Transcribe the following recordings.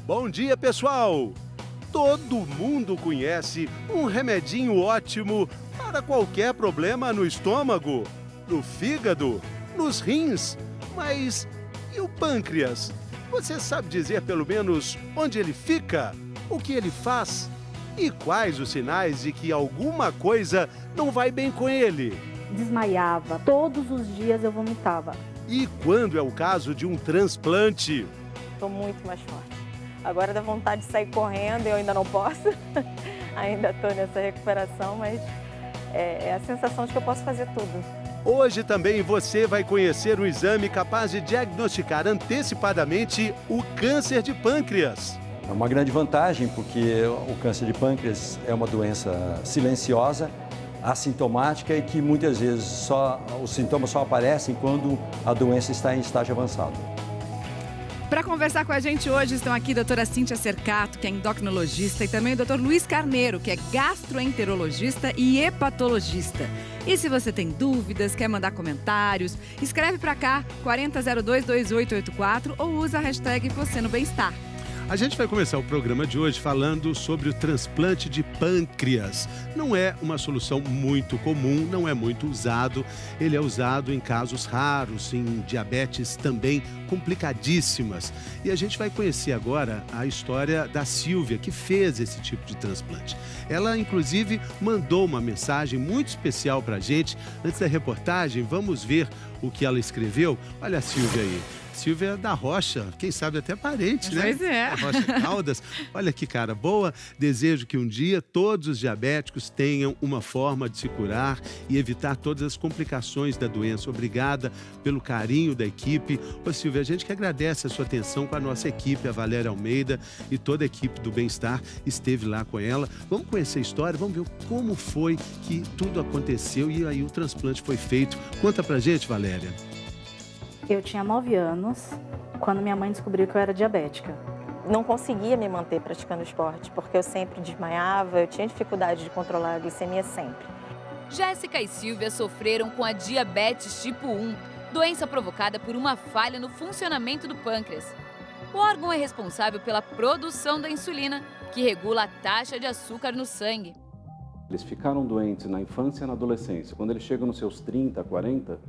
Bom dia, pessoal! Todo mundo conhece um remedinho ótimo para qualquer problema no estômago, no fígado, nos rins. Mas e o pâncreas? Você sabe dizer pelo menos onde ele fica? O que ele faz? E quais os sinais de que alguma coisa não vai bem com ele? Desmaiava, todos os dias eu vomitava. E quando é o caso de um transplante? Estou muito mais forte. Agora dá vontade de sair correndo, eu ainda não posso. Ainda estou nessa recuperação, mas é a sensação de que eu posso fazer tudo. Hoje também você vai conhecer um exame capaz de diagnosticar antecipadamente o câncer de pâncreas. É uma grande vantagem porque o câncer de pâncreas é uma doença silenciosa, assintomática e que muitas vezes os sintomas só aparecem quando a doença está em estágio avançado. Para conversar com a gente hoje estão aqui a doutora Cíntia Cercato, que é endocrinologista, e também o doutor Luiz Carneiro, que é gastroenterologista e hepatologista. E se você tem dúvidas, quer mandar comentários, escreve para cá, 40022884 ou usa a hashtag Você no Bem-Estar. A gente vai começar o programa de hoje falando sobre o transplante de pâncreas. Não é uma solução muito comum, não é muito usado. Ele é usado em casos raros, em diabetes também complicadíssimas. E a gente vai conhecer agora a história da Silvia, que fez esse tipo de transplante. Ela, inclusive, mandou uma mensagem muito especial para a gente. Antes da reportagem, vamos ver o que ela escreveu. Olha a Silvia aí. Silvia da Rocha, quem sabe até parente, né? Pois é. Da Rocha Caldas. Olha que cara boa. Desejo que um dia todos os diabéticos tenham uma forma de se curar e evitar todas as complicações da doença. Obrigada pelo carinho da equipe. Ô Silvia, a gente que agradece a sua atenção com a nossa equipe, a Valéria Almeida e toda a equipe do Bem-Estar esteve lá com ela. Vamos conhecer a história, vamos ver como foi que tudo aconteceu e aí o transplante foi feito. Conta pra gente, Valéria. Eu tinha 9 anos quando minha mãe descobriu que eu era diabética. Não conseguia me manter praticando esporte, porque eu sempre desmaiava, eu tinha dificuldade de controlar a glicemia sempre. Jéssica e Silvia sofreram com a diabetes tipo 1, doença provocada por uma falha no funcionamento do pâncreas. O órgão é responsável pela produção da insulina, que regula a taxa de açúcar no sangue. Eles ficaram doentes na infância e na adolescência. Quando eles chegam nos seus 30, 40,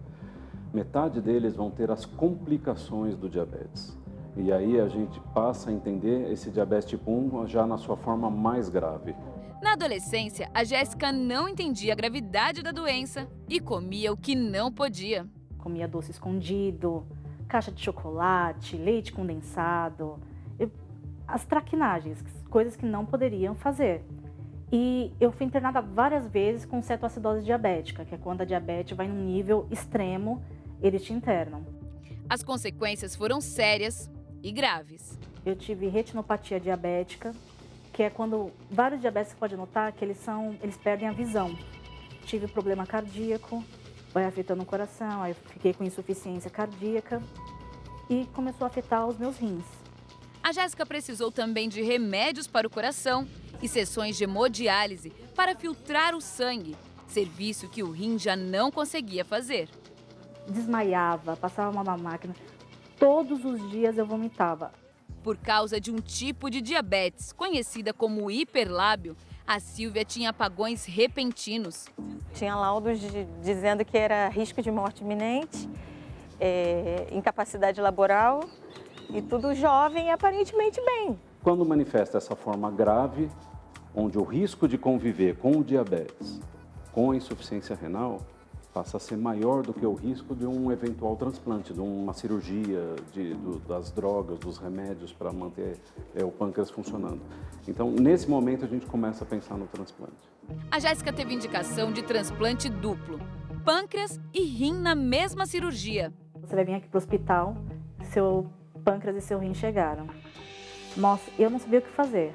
metade deles vão ter as complicações do diabetes. E aí a gente passa a entender esse diabetes tipo 1 já na sua forma mais grave. Na adolescência, a Jéssica não entendia a gravidade da doença e comia o que não podia. Comia doce escondido, caixa de chocolate, leite condensado, as traquinagens, coisas que não poderiam fazer. E eu fui internada várias vezes com cetoacidose diabética, que é quando a diabetes vai num nível extremo, eles te internam. As consequências foram sérias e graves. Eu tive retinopatia diabética, que é quando vários diabetes você pode notar que eles perdem a visão. Tive problema cardíaco, vai afetando o coração, aí fiquei com insuficiência cardíaca e começou a afetar os meus rins. A Jéssica precisou também de remédios para o coração e sessões de hemodiálise para filtrar o sangue, serviço que o rim já não conseguia fazer. Desmaiava, passava uma na máquina, todos os dias eu vomitava. Por causa de um tipo de diabetes, conhecida como hiperlábio, a Silvia tinha apagões repentinos. Tinha laudos dizendo que era risco de morte iminente, incapacidade laboral e tudo jovem e aparentemente bem. Quando manifesta essa forma grave, onde o risco de conviver com o diabetes, com a insuficiência renal, passa a ser maior do que o risco de um eventual transplante, de uma cirurgia, das drogas, dos remédios para manter o pâncreas funcionando. Então, nesse momento, a gente começa a pensar no transplante. A Jéssica teve indicação de transplante duplo, pâncreas e rim na mesma cirurgia. Você vai vir aqui para o hospital, seu pâncreas e seu rim chegaram. Nossa, eu não sabia o que fazer.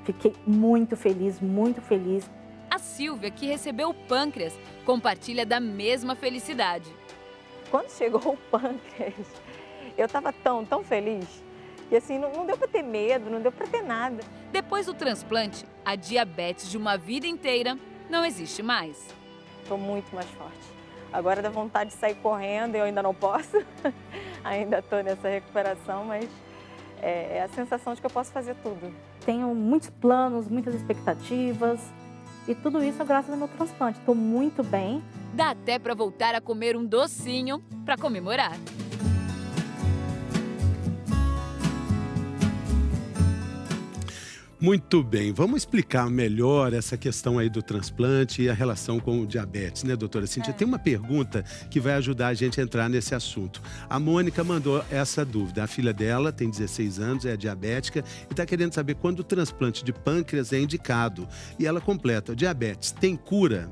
Fiquei muito feliz, muito feliz. A Silvia, que recebeu o pâncreas, compartilha da mesma felicidade. Quando chegou o pâncreas, eu estava tão feliz. E assim, não deu para ter medo, não deu para ter nada. Depois do transplante, a diabetes de uma vida inteira não existe mais. Estou muito mais forte. Agora dá vontade de sair correndo, eu ainda não posso. Ainda estou nessa recuperação, mas é a sensação de que eu posso fazer tudo. Tenho muitos planos, muitas expectativas e tudo isso graças ao meu transplante. Estou muito bem. Dá até para voltar a comer um docinho para comemorar. Muito bem, vamos explicar melhor essa questão aí do transplante e a relação com o diabetes, né, doutora Cíntia? Tem uma pergunta que vai ajudar a gente a entrar nesse assunto. A Mônica mandou essa dúvida. A filha dela tem 16 anos, é diabética e está querendo saber quando o transplante de pâncreas é indicado. E ela completa, o diabetes tem cura?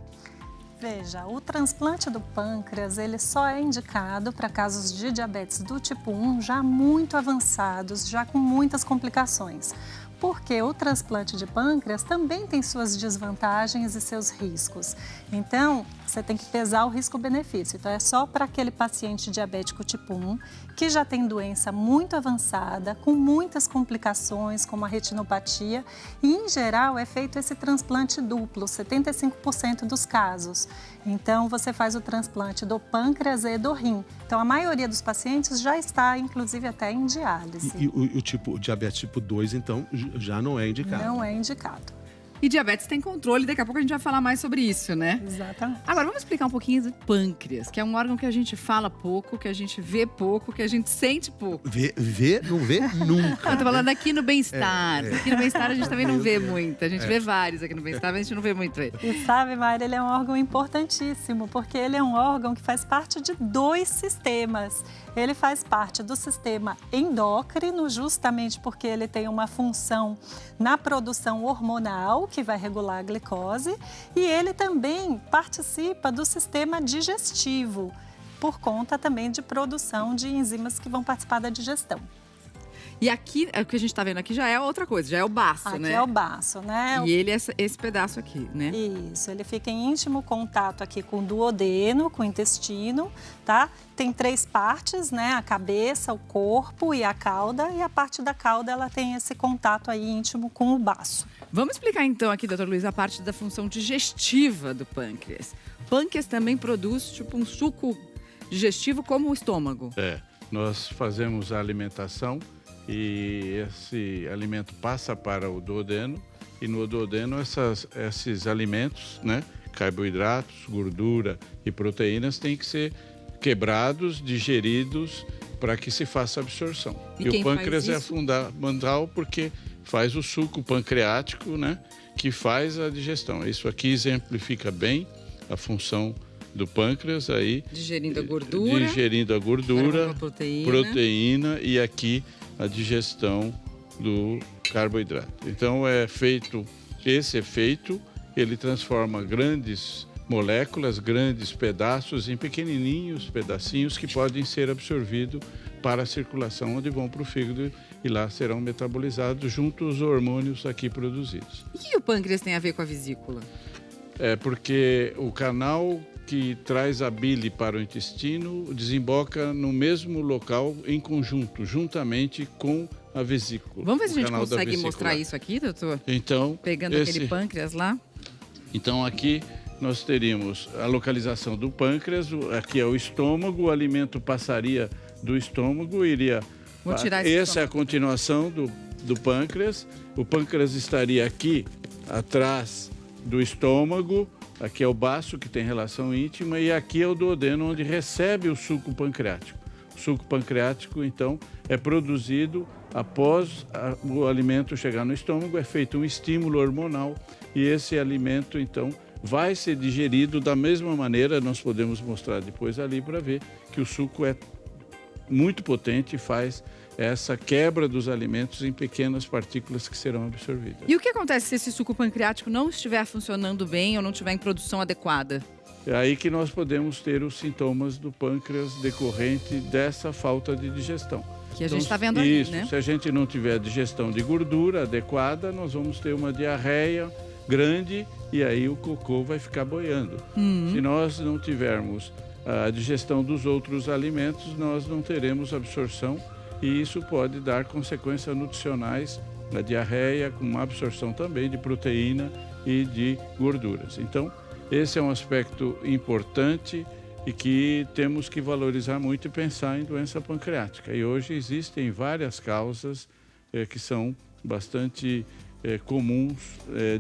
Veja, o transplante do pâncreas, ele só é indicado para casos de diabetes do tipo 1 já muito avançados, já com muitas complicações. Porque o transplante de pâncreas também tem suas desvantagens e seus riscos. Então, você tem que pesar o risco-benefício. Então, é só para aquele paciente diabético tipo 1 que já tem doença muito avançada, com muitas complicações, como a retinopatia. E, em geral, é feito esse transplante duplo, 75% dos casos. Então, você faz o transplante do pâncreas e do rim. Então, a maioria dos pacientes já está, inclusive, até em diálise. E o diabetes tipo 2, então, já não é indicado? Não é indicado. E diabetes tem controle, daqui a pouco a gente vai falar mais sobre isso, né? Exatamente. Agora, vamos explicar um pouquinho do pâncreas, que é um órgão que a gente fala pouco, que a gente vê pouco, que a gente sente pouco. Não vê nunca. Eu tô falando aqui no Bem-Estar. Aqui no Bem-Estar a gente também não vê muito. A gente vê vários aqui no Bem-Estar, mas a gente não vê muito ele. E sabe, Mayra, ele é um órgão importantíssimo, porque ele é um órgão que faz parte de 2 sistemas. Ele faz parte do sistema endócrino, justamente porque ele tem uma função na produção hormonal, que vai regular a glicose, e ele também participa do sistema digestivo, por conta também de produção de enzimas que vão participar da digestão. E aqui, o que a gente está vendo aqui já é outra coisa, já é o baço, aqui né? Aqui é o baço, né? E ele é esse pedaço aqui, né? Isso, ele fica em íntimo contato aqui com o duodeno, com o intestino, tá? Tem 3 partes, né? A cabeça, o corpo e a cauda. E a parte da cauda, ela tem esse contato aí íntimo com o baço. Vamos explicar então aqui, doutor Luiz, a parte da função digestiva do pâncreas. O pâncreas também produz tipo um suco digestivo como o estômago. Nós fazemos a alimentação e esse alimento passa para o duodeno e no duodeno esses alimentos, né, carboidratos, gordura e proteínas têm que ser quebrados, digeridos para que se faça a absorção. E o pâncreas é fundamental porque faz o suco pancreático, né, que faz a digestão. Isso aqui exemplifica bem a função do pâncreas aí. Digerindo a gordura, proteína e aqui a digestão do carboidrato. Então esse efeito, ele transforma grandes moléculas, grandes pedaços em pequenininhos pedacinhos que podem ser absorvidos para a circulação, onde vão para o fígado e lá serão metabolizados junto aos hormônios aqui produzidos. E o que o pâncreas tem a ver com a vesícula? É porque o canal que traz a bile para o intestino desemboca no mesmo local em conjunto, juntamente com a vesícula. Vamos ver se a gente consegue mostrar isso aqui, doutor? Então, pegando aquele pâncreas lá. Então aqui nós teríamos a localização do pâncreas, aqui é o estômago, o alimento passaria do estômago, iria... Vou tirar essa é a continuação do pâncreas. O pâncreas estaria aqui atrás do estômago. Aqui é o baço, que tem relação íntima, e aqui é o duodeno, onde recebe o suco pancreático. O suco pancreático, então, é produzido após o alimento chegar no estômago, é feito um estímulo hormonal e esse alimento, então, vai ser digerido da mesma maneira. Nós podemos mostrar depois ali para ver que o suco é muito potente e faz essa quebra dos alimentos em pequenas partículas que serão absorvidas. E o que acontece se esse suco pancreático não estiver funcionando bem ou não estiver em produção adequada? É aí que nós podemos ter os sintomas do pâncreas decorrente dessa falta de digestão. Que a gente está vendo aí, isso, né? Se a gente não tiver digestão de gordura adequada, nós vamos ter uma diarreia grande e aí o cocô vai ficar boiando. Se nós não tivermos a digestão dos outros alimentos, nós não teremos absorção e isso pode dar consequências nutricionais na diarreia, com uma absorção também de proteína e de gorduras. Então, esse é um aspecto importante e que temos que valorizar muito e pensar em doença pancreática. E hoje existem várias causas que são bastante comuns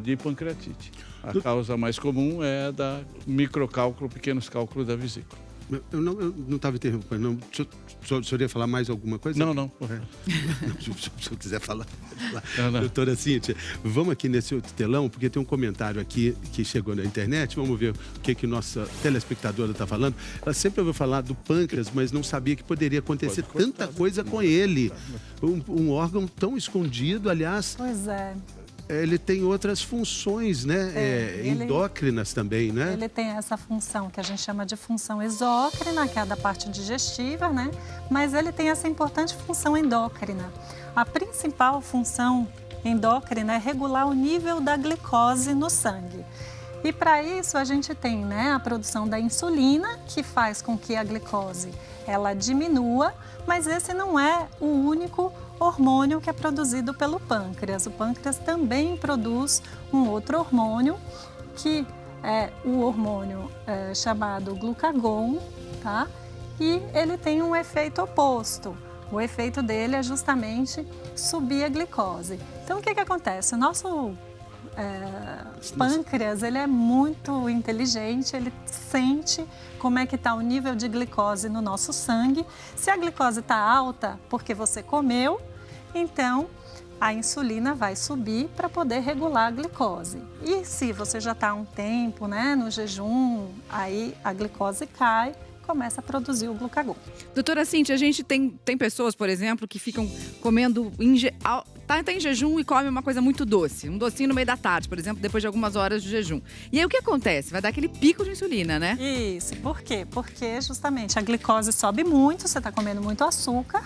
de pancreatite. A causa mais comum é a da microcálculo, pequenos cálculos da vesícula. Eu não estava interrompendo. O senhor ia falar mais alguma coisa? Não. Se o senhor quiser falar. Não. Doutora Cíntia, vamos aqui nesse outro telão, porque tem um comentário aqui que chegou na internet. Vamos ver o que nossa telespectadora está falando. Ela sempre ouviu falar do pâncreas, mas não sabia que poderia acontecer tanta coisa com ele. Um órgão tão escondido, aliás. Pois é. Ele tem outras funções, né? Endócrinas também, né? Ele tem essa função que a gente chama de função exócrina, que é a da parte digestiva, né? Mas ele tem essa importante função endócrina. A principal função endócrina é regular o nível da glicose no sangue. E para isso a gente tem, né, a produção da insulina, que faz com que a glicose ela diminua, mas esse não é o único hormônio que é produzido pelo pâncreas. O pâncreas também produz um outro hormônio, que é o hormônio chamado glucagon, tá? E ele tem um efeito oposto. O efeito dele é justamente subir a glicose. Então, o que acontece? O nosso pâncreas, ele é muito inteligente, ele sente como é que está o nível de glicose no nosso sangue. Se a glicose está alta porque você comeu, então a insulina vai subir para poder regular a glicose. E se você já está há um tempo, né, no jejum, aí a glicose cai, começa a produzir o glucagon. Doutora Cíntia, a gente tem pessoas, por exemplo, que ficam comendo, tá em jejum e come uma coisa muito doce, um docinho no meio da tarde, por exemplo, depois de algumas horas de jejum. E aí o que acontece? Vai dar aquele pico de insulina, né? Isso, por quê? Porque justamente a glicose sobe muito, você está comendo muito açúcar,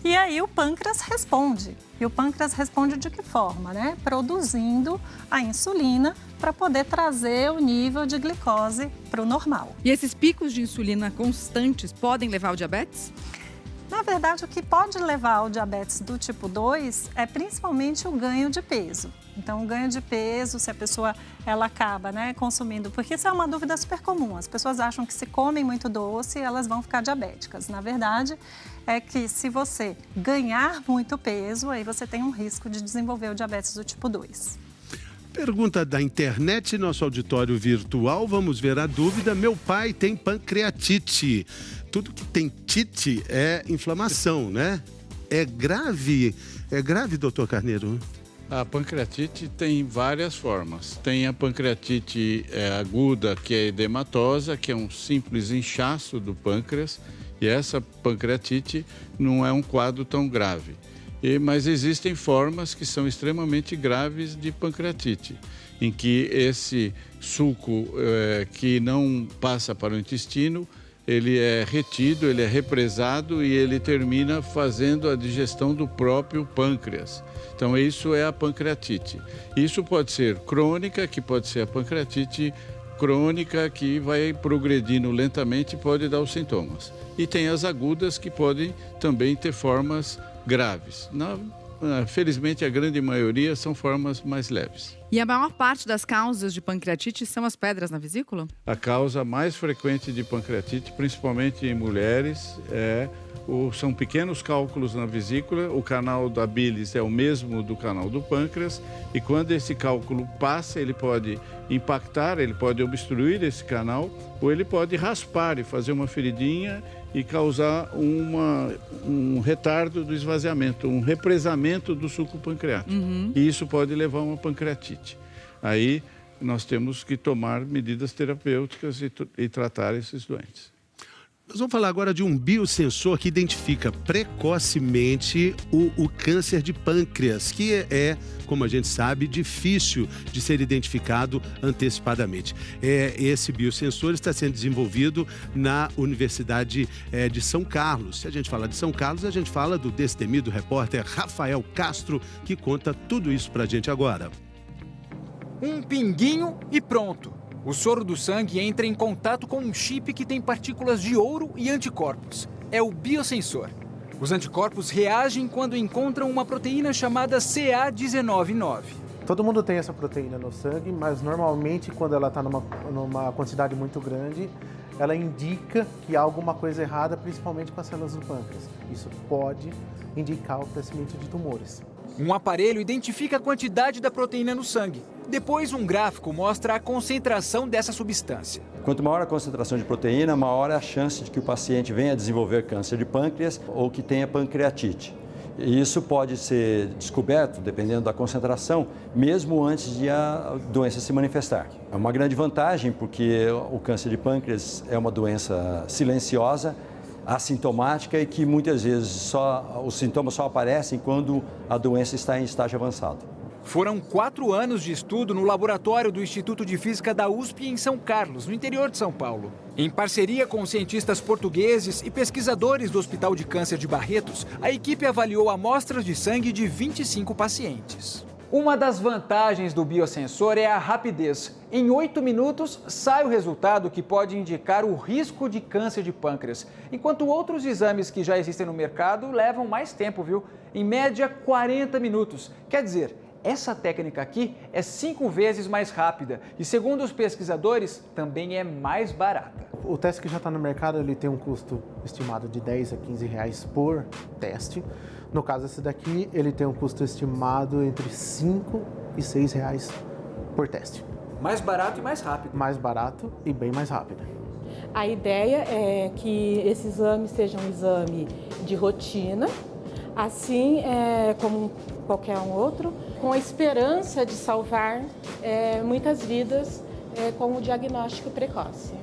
e aí o pâncreas responde. E o pâncreas responde de que forma, né? Produzindo a insulina para poder trazer o nível de glicose para o normal. E esses picos de insulina constantes podem levar ao diabetes? Na verdade, o que pode levar ao diabetes do tipo 2 é principalmente o ganho de peso. Então, o ganho de peso, se a pessoa ela acaba, né, consumindo, porque isso é uma dúvida super comum. As pessoas acham que se comem muito doce, elas vão ficar diabéticas. Na verdade, é que se você ganhar muito peso, aí você tem um risco de desenvolver o diabetes do tipo 2. Pergunta da internet, nosso auditório virtual. Vamos ver a dúvida. Meu pai tem pancreatite. Tudo que tem tite é inflamação, né? É grave, doutor Carneiro? A pancreatite tem várias formas. Tem a pancreatite aguda, que é edematosa, que é um simples inchaço do pâncreas. E essa pancreatite não é um quadro tão grave. Mas existem formas que são extremamente graves de pancreatite, em que esse suco que não passa para o intestino, ele é retido, ele é represado e ele termina fazendo a digestão do próprio pâncreas. Então, isso é a pancreatite. Isso pode ser crônica, que pode ser a pancreatite crônica, que vai progredindo lentamente e pode dar os sintomas. E tem as agudas, que podem também ter formas graves. Felizmente, a grande maioria são formas mais leves. E a maior parte das causas de pancreatite são as pedras na vesícula? A causa mais frequente de pancreatite, principalmente em mulheres, são pequenos cálculos na vesícula. O canal da bilis é o mesmo do canal do pâncreas, e quando esse cálculo passa, ele pode impactar, ele pode obstruir esse canal, ou ele pode raspar e fazer uma feridinha e causar um retardo do esvaziamento, um represamento do suco pancreático. E isso pode levar a uma pancreatite. Aí nós temos que tomar medidas terapêuticas e tratar esses doentes. Nós vamos falar agora de um biosensor que identifica precocemente o câncer de pâncreas, que é, como a gente sabe, difícil de ser identificado antecipadamente. Esse biosensor está sendo desenvolvido na Universidade de São Carlos. Se a gente fala de São Carlos, a gente fala do destemido repórter Rafael Castro, que conta tudo isso pra gente agora. Um pinguinho e pronto. O soro do sangue entra em contato com um chip que tem partículas de ouro e anticorpos. É o biosensor. Os anticorpos reagem quando encontram uma proteína chamada CA19-9. Todo mundo tem essa proteína no sangue, mas normalmente quando ela está numa quantidade muito grande, ela indica que há alguma coisa errada, principalmente com as células do pâncreas. Isso pode indicar o crescimento de tumores. Um aparelho identifica a quantidade da proteína no sangue. Depois, um gráfico mostra a concentração dessa substância. Quanto maior a concentração de proteína, maior é a chance de que o paciente venha a desenvolver câncer de pâncreas ou que tenha pancreatite. E isso pode ser descoberto, dependendo da concentração, mesmo antes de a doença se manifestar. É uma grande vantagem porque o câncer de pâncreas é uma doença silenciosa, assintomática e que muitas vezes os sintomas só aparecem quando a doença está em estágio avançado. Foram 4 anos de estudo no laboratório do Instituto de Física da USP em São Carlos, no interior de São Paulo. Em parceria com cientistas portugueses e pesquisadores do Hospital de Câncer de Barretos, a equipe avaliou amostras de sangue de 25 pacientes. Uma das vantagens do biosensor é a rapidez. Em 8 minutos, sai o resultado que pode indicar o risco de câncer de pâncreas, enquanto outros exames que já existem no mercado levam mais tempo, viu? Em média, 40 minutos. Quer dizer, essa técnica aqui é 5 vezes mais rápida e, segundo os pesquisadores, também é mais barata. O teste que já está no mercado, ele tem um custo estimado de 10 a 15 reais por teste. No caso esse daqui, ele tem um custo estimado entre 5 e 6 reais por teste. Mais barato e mais rápido. Mais barato e bem mais rápido. A ideia é que esse exame seja um exame de rotina, assim como qualquer um outro, com a esperança de salvar muitas vidas com o diagnóstico precoce.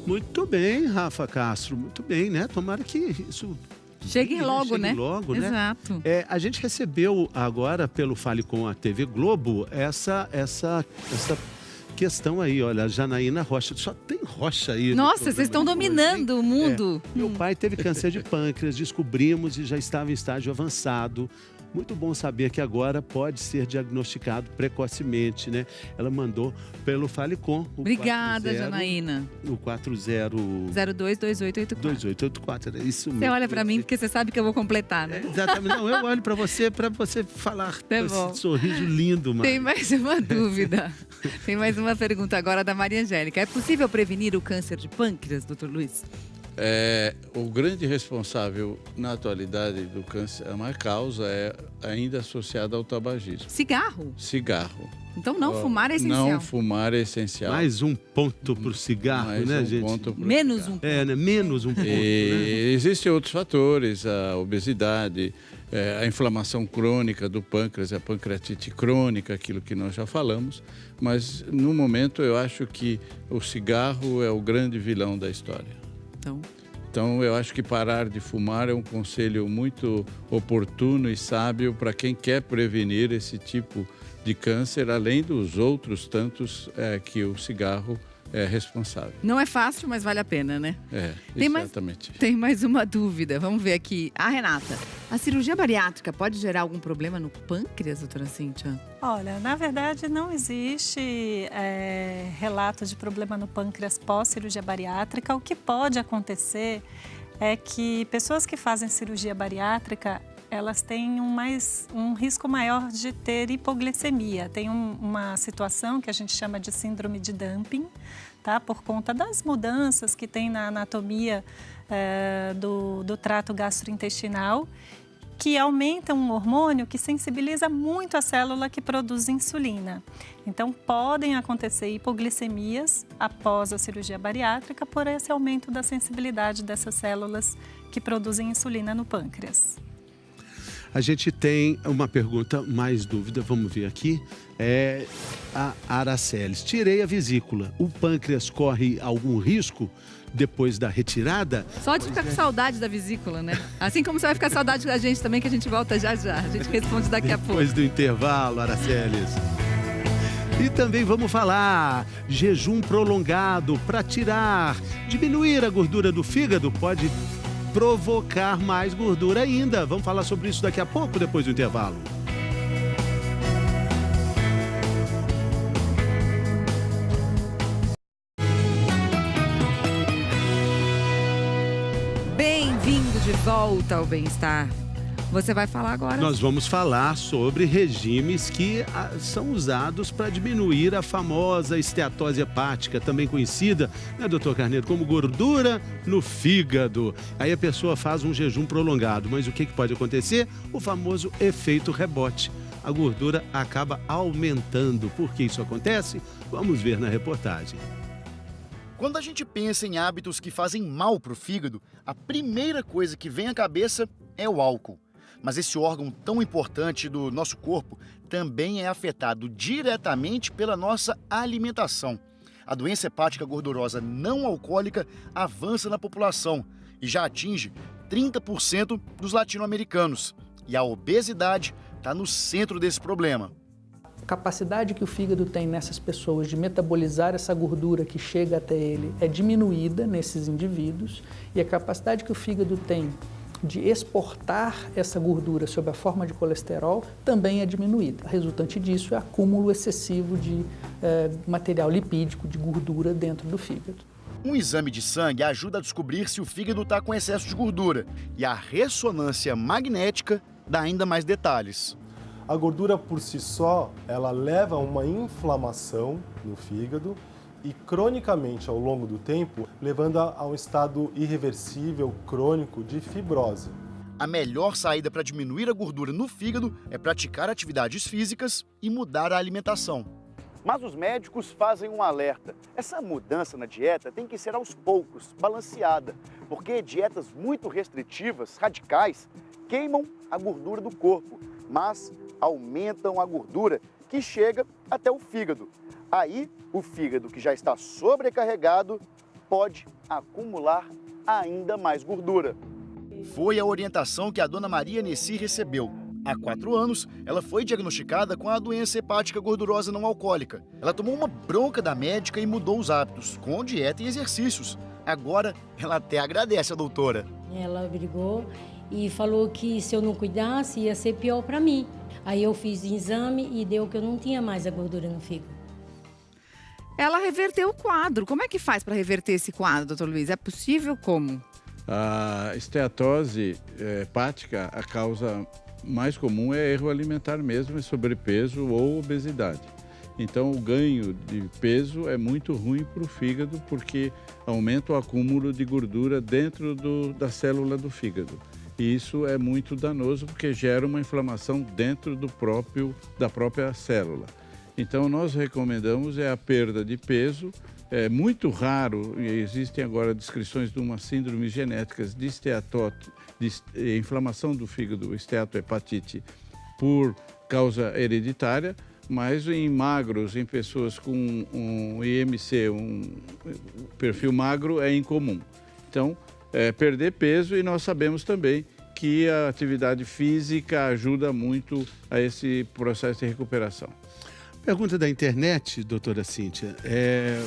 Muito bem, Rafa Castro, muito bem, né? Tomara que isso... Chegue logo, né? Logo, né? Exato. A gente recebeu agora, pelo Fale com a TV Globo, essa questão aí, olha, a Janaína Rocha. Só tem Rocha aí. Nossa, vocês estão dominando o mundo. Meu pai teve câncer de pâncreas, descobrimos e já estava em estágio avançado. Muito bom saber que agora pode ser diagnosticado precocemente, né? Ela mandou pelo Falecom. Obrigada, Janaína. O 40... 022884. 2884, era isso mesmo. Você olha pra mim porque você sabe que eu vou completar, né? Exatamente. Não, eu olho pra você falar com esse sorriso lindo, mano. Tem mais uma dúvida. Tem mais uma pergunta agora da Maria Angélica. É possível prevenir o câncer de pâncreas, doutor Luiz? O grande responsável na atualidade do câncer, a maior causa é ainda associada ao tabagismo. Cigarro? Cigarro. Então não fumar é essencial. Não fumar é essencial. Mais um ponto para o cigarro, né, gente? Menos um ponto. Né? Menos um ponto. Né? Existem outros fatores, a obesidade, a inflamação crônica do pâncreas, a pancreatite crônica, aquilo que nós já falamos. Mas, no momento, eu acho que o cigarro é o grande vilão da história. Então, eu acho que parar de fumar é um conselho muito oportuno e sábio para quem quer prevenir esse tipo de câncer, além dos outros tantos que o cigarro é responsável. Não é fácil, mas vale a pena, né? Exatamente. Tem mais uma dúvida. Vamos ver aqui. A Renata. A cirurgia bariátrica pode gerar algum problema no pâncreas, doutora Cíntia? Olha, na verdade não existe relato de problema no pâncreas pós-cirurgia bariátrica. O que pode acontecer é que pessoas que fazem cirurgia bariátrica, elas têm um risco maior de ter hipoglicemia. Tem uma situação que a gente chama de síndrome de dumping, tá? Por conta das mudanças que tem na anatomia do trato gastrointestinal, que aumenta um hormônio que sensibiliza muito a célula que produz insulina. Então, podem acontecer hipoglicemias após a cirurgia bariátrica por esse aumento da sensibilidade dessas células que produzem insulina no pâncreas. A gente tem uma pergunta, mais dúvida, vamos ver aqui. A Araceles. Tirei a vesícula. O pâncreas corre algum risco depois da retirada? Só de ficar com saudade da vesícula, né? Assim como você vai ficar com saudade da gente também, que a gente volta já já. A gente responde daqui a pouco. Depois do intervalo, Araceles. E também vamos falar jejum prolongado para diminuir a gordura do fígado pode provocar mais gordura ainda. Vamos falar sobre isso daqui a pouco, depois do intervalo. Bem-vindo de volta ao Bem-Estar. Você vai falar agora. Nós vamos falar sobre regimes que são usados para diminuir a famosa esteatose hepática, também conhecida, né, doutor Carneiro, como gordura no fígado. Aí a pessoa faz um jejum prolongado, mas o que pode acontecer? O famoso efeito rebote. A gordura acaba aumentando. Por que isso acontece? Vamos ver na reportagem. Quando a gente pensa em hábitos que fazem mal para o fígado, a primeira coisa que vem à cabeça é o álcool. Mas esse órgão tão importante do nosso corpo também é afetado diretamente pela nossa alimentação. A doença hepática gordurosa não alcoólica avança na população e já atinge 30% dos latino-americanos. E a obesidade está no centro desse problema. A capacidade que o fígado tem nessas pessoas de metabolizar essa gordura que chega até ele é diminuída nesses indivíduos e a capacidade que o fígado tem de exportar essa gordura sob a forma de colesterol também é diminuída. A resultante disso é acúmulo excessivo de material lipídico, de gordura dentro do fígado. Um exame de sangue ajuda a descobrir se o fígado está com excesso de gordura e a ressonância magnética dá ainda mais detalhes. A gordura por si só, ela leva a uma inflamação no fígado e cronicamente ao longo do tempo, levando a um estado irreversível, crônico de fibrose. A melhor saída para diminuir a gordura no fígado é praticar atividades físicas e mudar a alimentação. Mas os médicos fazem um alerta. Essa mudança na dieta tem que ser aos poucos, balanceada, porque dietas muito restritivas, radicais, queimam a gordura do corpo, mas aumentam a gordura que chega até o fígado. Aí, o fígado, que já está sobrecarregado, pode acumular ainda mais gordura. Foi a orientação que a dona Maria Nessi recebeu. Há 4 anos, ela foi diagnosticada com a doença hepática gordurosa não alcoólica. Ela tomou uma bronca da médica e mudou os hábitos, com dieta e exercícios. Agora, ela até agradece a doutora. Ela brigou e falou que se eu não cuidasse, ia ser pior para mim. Aí eu fiz exame e deu que eu não tinha mais a gordura no fígado. Ela reverteu o quadro. Como é que faz para reverter esse quadro, doutor Luiz? É possível como? A esteatose hepática, a causa mais comum é erro alimentar mesmo, é sobrepeso ou obesidade. Então, o ganho de peso é muito ruim para o fígado porque aumenta o acúmulo de gordura dentro da célula do fígado. E isso é muito danoso porque gera uma inflamação dentro da própria célula. Então, nós recomendamos a perda de peso. É muito raro, e existem agora descrições de uma síndrome genética de inflamação do fígado, esteatohepatite, por causa hereditária, mas em magros, em pessoas com um IMC, um perfil magro, é incomum. Então, perder peso, e nós sabemos também que a atividade física ajuda muito a esse processo de recuperação. Pergunta da internet, doutora Cíntia.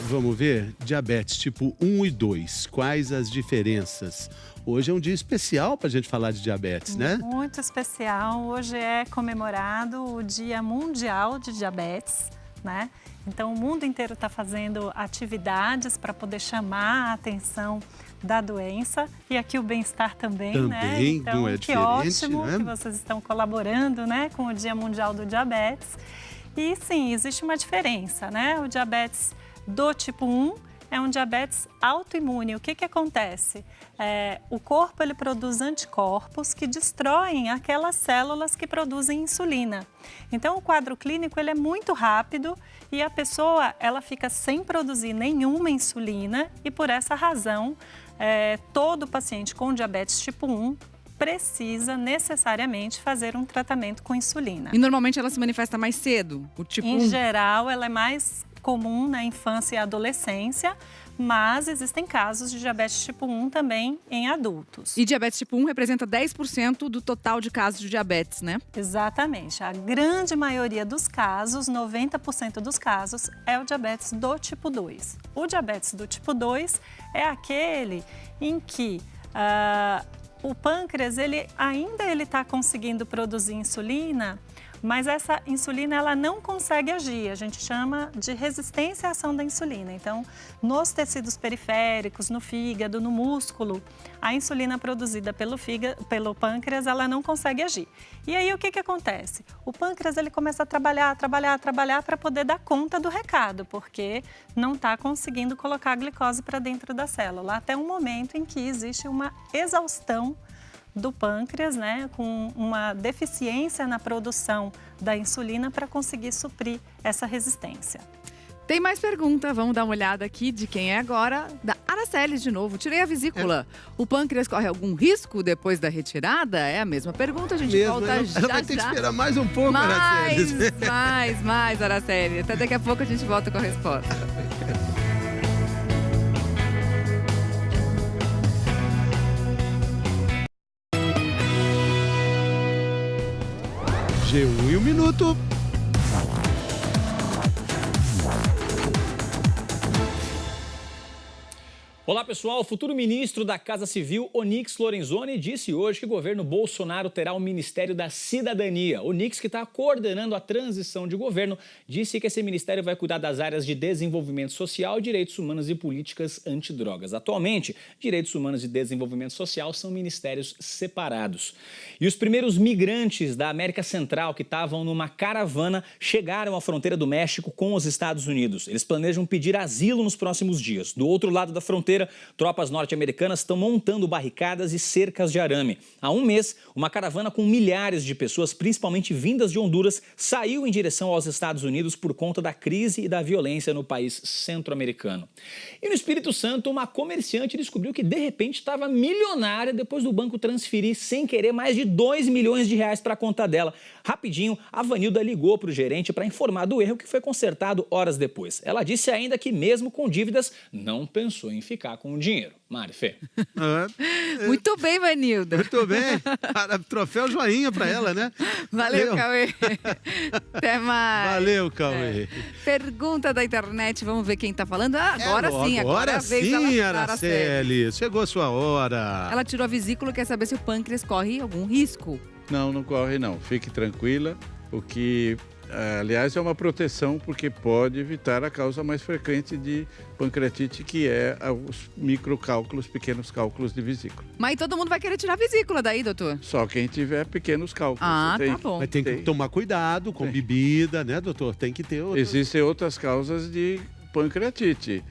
Vamos ver, diabetes tipo 1 e 2, quais as diferenças? Hoje é um dia especial para a gente falar de diabetes, né? Muito especial. Hoje é comemorado o Dia Mundial de Diabetes, né? Então, o mundo inteiro está fazendo atividades para poder chamar a atenção da doença e aqui o bem-estar também, né? Então, não é que ótimo, né? Que vocês estão colaborando, né, com o Dia Mundial do Diabetes. E sim, existe uma diferença, né? O diabetes do tipo 1 é um diabetes autoimune. O que acontece? O corpo ele produz anticorpos que destroem aquelas células que produzem insulina. Então, o quadro clínico ele é muito rápido e a pessoa ela fica sem produzir nenhuma insulina e por essa razão, todo paciente com diabetes tipo 1 precisa necessariamente fazer um tratamento com insulina. E normalmente ela se manifesta mais cedo? O tipo 1? Em geral, ela é mais comum na infância e adolescência, mas existem casos de diabetes tipo 1 também em adultos. E diabetes tipo 1 representa 10% do total de casos de diabetes, né? Exatamente. A grande maioria dos casos, 90% dos casos, é o diabetes do tipo 2. O diabetes do tipo 2 é aquele em que O pâncreas, ele está conseguindo produzir insulina, mas essa insulina ela não consegue agir. A gente chama de resistência à ação da insulina. Então, nos tecidos periféricos, no fígado, no músculo, a insulina produzida pelo pâncreas, ela não consegue agir. E aí, o que acontece? O pâncreas ele começa a trabalhar para poder dar conta do recado, porque não está conseguindo colocar a glicose para dentro da célula, até um momento em que existe uma exaustão do pâncreas, né, com uma deficiência na produção da insulina para conseguir suprir essa resistência. Tem mais pergunta, vamos dar uma olhada aqui de quem é agora. Da Araceli de novo, tirei a vesícula. O pâncreas corre algum risco depois da retirada? É a mesma pergunta, a gente volta já. Ela vai ter que esperar mais um pouco, Araceli. Mais, Araceli. Até daqui a pouco a gente volta com a resposta. G1 e 1 minuto. Olá pessoal, o futuro ministro da Casa Civil, Onyx Lorenzoni, disse hoje que o governo Bolsonaro terá o Ministério da Cidadania. Onyx, que está coordenando a transição de governo, disse que esse ministério vai cuidar das áreas de desenvolvimento social, direitos humanos e políticas antidrogas. Atualmente, direitos humanos e desenvolvimento social são ministérios separados. E os primeiros migrantes da América Central que estavam numa caravana chegaram à fronteira do México com os Estados Unidos. Eles planejam pedir asilo nos próximos dias. Do outro lado da fronteira, tropas norte-americanas estão montando barricadas e cercas de arame. Há um mês, uma caravana com milhares de pessoas, principalmente vindas de Honduras, saiu em direção aos Estados Unidos por conta da crise e da violência no país centro-americano. E no Espírito Santo, uma comerciante descobriu que, de repente, estava milionária depois do banco transferir, sem querer, mais de 2 milhões de reais para a conta dela. Rapidinho, a Vanilda ligou para o gerente para informar do erro que foi consertado horas depois. Ela disse ainda que, mesmo com dívidas, não pensou em ficar com o dinheiro. Mari Fê. Muito bem, Vanilda. Muito bem. Troféu joinha para ela, né? Valeu, Cauê. Até mais. Valeu, Cauê. Pergunta da internet, vamos ver quem está falando. Agora sim, agora sim, Araceli. Chegou a sua hora. Ela tirou a vesícula, quer saber se o pâncreas corre algum risco. Não corre não. Fique tranquila. O que, aliás, é uma proteção porque pode evitar a causa mais frequente de pancreatite, que é os microcálculos, pequenos cálculos de vesícula. Mas todo mundo vai querer tirar a vesícula daí, doutor? Só quem tiver pequenos cálculos. Tá bom. Mas tem que tomar cuidado com bebida, né, doutor? Tem que ter outras. Existem outras causas de pancreatite.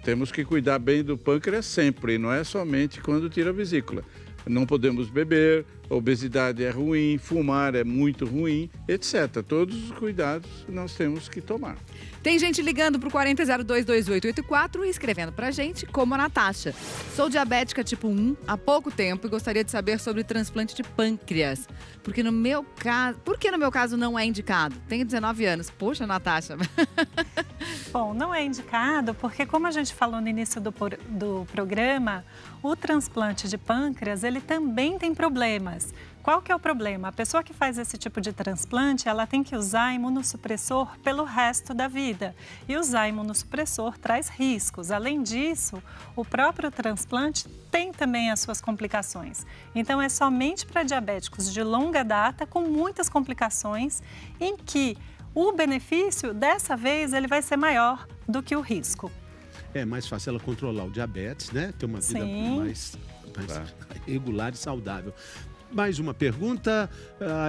Temos que cuidar bem do pâncreas sempre, não é somente quando tira a vesícula. Não podemos beber, a obesidade é ruim, fumar é muito ruim, etc. Todos os cuidados nós temos que tomar. Tem gente ligando para o 40022884 e escrevendo para a gente, como a Natasha. Sou diabética tipo 1 há pouco tempo e gostaria de saber sobre transplante de pâncreas. Por que no meu caso não é indicado? Tenho 19 anos. Poxa, Natasha. Bom, não é indicado porque, como a gente falou no início do programa, o transplante de pâncreas, ele também tem problemas. Qual que é o problema? A pessoa que faz esse tipo de transplante, ela tem que usar imunossupressor pelo resto da vida. E usar imunossupressor traz riscos. Além disso, o próprio transplante tem também as suas complicações. Então, é somente para diabéticos de longa data, com muitas complicações, em que o benefício, dessa vez, ele vai ser maior do que o risco. É mais fácil ela controlar o diabetes, né? Ter uma vida mais regular e saudável. Mais uma pergunta,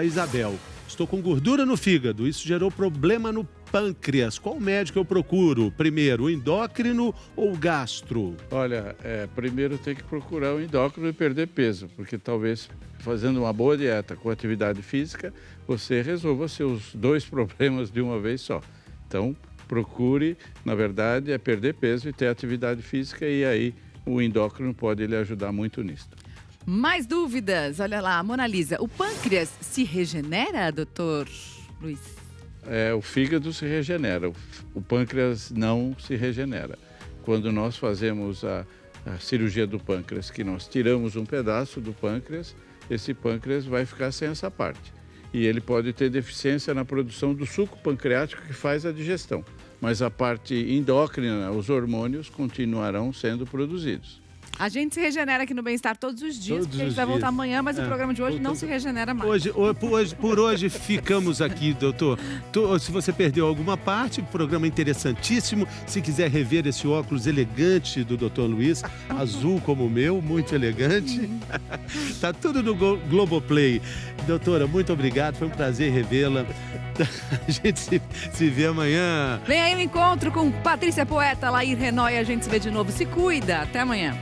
Isabel. Estou com gordura no fígado, isso gerou problema no pâncreas. Qual médico eu procuro? Primeiro, o endócrino ou o gastro? Olha, primeiro tem que procurar o endócrino e perder peso, porque talvez fazendo uma boa dieta com atividade física, você resolva seus 2 problemas de uma vez só. Então, procure, na verdade, perder peso e ter atividade física, e aí o endócrino pode lhe ajudar muito nisso. Mais dúvidas? Olha lá, Mona Lisa. O pâncreas se regenera, doutor Luiz? O fígado se regenera, o pâncreas não se regenera. Quando nós fazemos a cirurgia do pâncreas, que nós tiramos um pedaço do pâncreas, esse pâncreas vai ficar sem essa parte. E ele pode ter deficiência na produção do suco pancreático que faz a digestão. Mas a parte endócrina, os hormônios, continuarão sendo produzidos. A gente se regenera aqui no Bem-Estar todos os dias, porque a gente vai voltar amanhã, mas o programa de hoje não se regenera mais. Por hoje ficamos aqui, doutor. Se você perdeu alguma parte, programa interessantíssimo. Se quiser rever esse óculos elegante do doutor Luiz, azul como o meu, muito elegante. Tá tudo no Globoplay. Doutora, muito obrigado, foi um prazer revê-la. A gente se vê amanhã. Vem aí o encontro com Patrícia Poeta, Lair Renói, a gente se vê de novo. Se cuida, até amanhã.